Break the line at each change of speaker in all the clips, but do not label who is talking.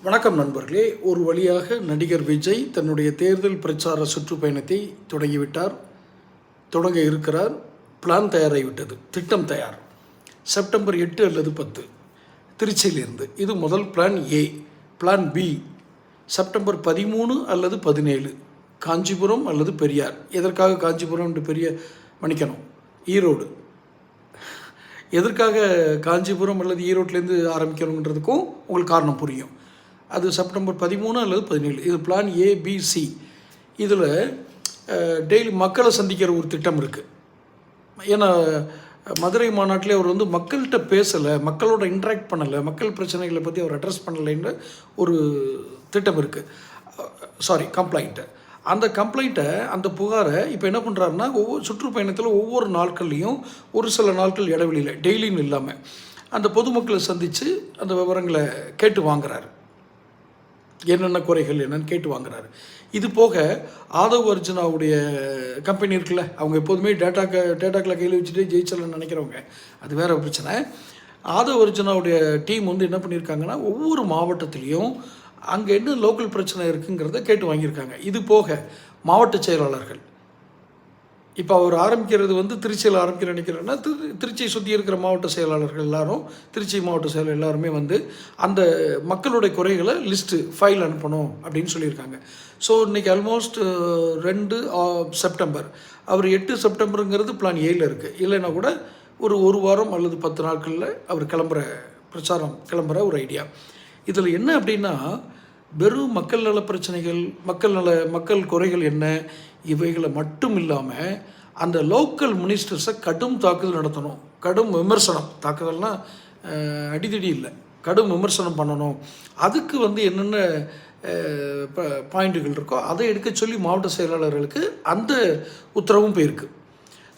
வணக்கம் நண்பர்களே. ஒரு வழியாக நடிகர் விஜய் தன்னுடைய தேர்தல் பிரச்சார சுற்றுப்பயணத்தை தொடங்க இருக்கிறார். பிளான் தயாராகிவிட்டது, திட்டம் தயார். செப்டம்பர் 8 அல்லது 10 திருச்சியிலிருந்து இது முதல் plan A. Plan B September 13 அல்லது 17 காஞ்சிபுரம் அல்லது பெரியார். எதற்காக காஞ்சிபுரம் என்று மன்னிக்கணும், ஈரோடு. எதற்காக காஞ்சிபுரம் அல்லது ஈரோட்டிலேருந்து ஆரம்பிக்கணுன்றதுக்கும் உங்களுக்கு காரணம் புரியும். அது செப்டம்பர் 13 அல்லது 17. இது பிளான் ஏபிசி. இதில் டெய்லி மக்களை சந்திக்கிற ஒரு திட்டம் இருக்குது. ஏன்னா மதுரை மாநாட்டிலே அவர் மக்கள்கிட்ட பேசலை, மக்களோட இன்ட்ராக்ட் பண்ணலை, மக்கள் பிரச்சனைகளை பற்றி அவர் அட்ரஸ் பண்ணலைன்ற ஒரு திட்டம் இருக்குது. கம்ப்ளைண்ட்டு. அந்த கம்ப்ளைண்ட்டை, அந்த புகாரை இப்போ என்ன பண்ணுறாருன்னா, சுற்றுப்பயணத்தில் ஒவ்வொரு நாட்கள்லேயும் ஒரு சில நாட்கள் இடைவெளியில், டெய்லியும் இல்லாமல் அந்த பொதுமக்களை சந்தித்து அந்த விவரங்களை கேட்டு வாங்குறாரு. என்னென்ன குறைகள் என்னென்னு கேட்டு வாங்குறாரு. இது போக ஆதவ் அர்ஜுனாவுடைய கம்பெனி இருக்குல்ல, அவங்க எப்போதுமே டேட்டாக்களை கையில் வச்சுட்டு ஜெயிச்சலன்னு நினைக்கிறவங்க, அது வேறு பிரச்சனை. ஆதவ் அர்ஜுனாவுடைய டீம் என்ன பண்ணியிருக்காங்கன்னா, ஒவ்வொரு மாவட்டத்துலேயும் அங்கே என்ன லோக்கல் பிரச்சனை இருக்குங்கிறத கேட்டு வாங்கியிருக்காங்க. இது போக மாவட்ட செயலாளர்கள், இப்போ அவர் ஆரம்பிக்கிறது திருச்சியில் ஆரம்பிக்கிற நினைக்கிறேன்னா, திருச்சியை சுற்றி இருக்கிற மாவட்ட செயலாளர்கள் எல்லாரும், திருச்சி மாவட்ட செயலர் எல்லாருமே அந்த மக்களுடைய குறைகளை ஃபைல் அனுப்பணும் அப்படின்னு சொல்லியிருக்காங்க. ஸோ இன்றைக்கி ஆல்மோஸ்ட் 2 செப்டம்பர். அவர் 8 செப்டம்பருங்கிறது பிளான் ஏயில் இருக்குது. இல்லைன்னா கூட ஒரு வாரம் அல்லது 10 நாட்களில் அவர் கிளம்புற ஒரு ஐடியா. இதில் என்ன அப்படின்னா, வெறும் மக்கள் நல பிரச்சனைகள், மக்கள் குறைகள் என்ன, இவைகளை மட்டும் இல்லாமல் அந்த லோக்கல் மினிஸ்டர்ஸை கடும் தாக்குதல் நடத்தணும். கடும் விமர்சனம், தாக்குதல்னால் அடிதடி இல்லை, கடும் விமர்சனம் பண்ணணும். அதுக்கு என்னென்ன பாயிண்ட்டுகள் இருக்கோ அதை எடுக்க சொல்லி மாவட்ட செயலாளர்களுக்கு அந்த உத்தரவும் போயிருக்கு.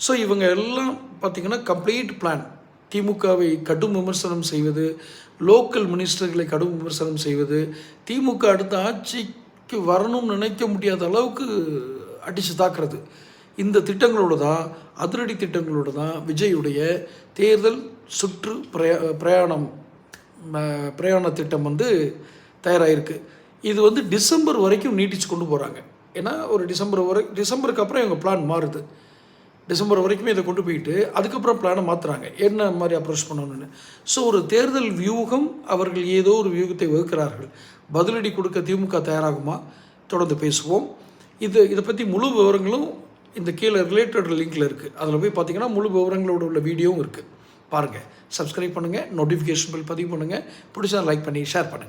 ஸோ இவங்க எல்லாம் பார்த்திங்கன்னா கம்ப்ளீட் பிளான். திமுகவை கடும் விமர்சனம் செய்வது, லோக்கல் மினிஸ்டர்களை கடும் விமர்சனம் செய்வது, திமுக அடுத்த ஆட்சிக்கு வரணும்னு நினைக்க முடியாத அளவுக்கு அடித்து தாக்குறது. இந்த திட்டங்களோடு தான், அதிரடி திட்டங்களோடு தான் விஜயுடைய தேர்தல் சுற்று பிரயாண திட்டம் தயாராகிருக்கு. இது டிசம்பர் வரைக்கும் நீட்டிச்சு கொண்டு போகிறாங்க. ஏன்னா ஒரு டிசம்பருக்கு அப்புறம் இவங்க பிளான் மாறுது. டிசம்பர் வரைக்குமே இதை கொண்டு போயிட்டு அதுக்கப்புறம் பிளானை மாற்றுறாங்க, என்ன மாதிரி அப்ரோச் பண்ணணும்னு. ஸோ ஒரு தேர்தல் வியூகம், அவர்கள் ஏதோ ஒரு வகுக்கிறார்கள். பதிலடி கொடுக்க திமுக தயாராகுமா? தொடர்ந்து பேசுவோம். இதை பற்றி முழு விவரங்களும் இந்த கீழே ரிலேட்டட் லிங்கில் இருக்குது. அதில் போய் பார்த்தீங்கன்னா முழு விவரங்களோட உள்ள வீடியோவும் இருக்குது. பாருங்கள், சப்ஸ்கிரைப் பண்ணுங்கள், நோட்டிஃபிகேஷன் பில் பதிவு பண்ணுங்கள், பிடிச்சா லைக் பண்ணி ஷேர் பண்ணுங்கள்.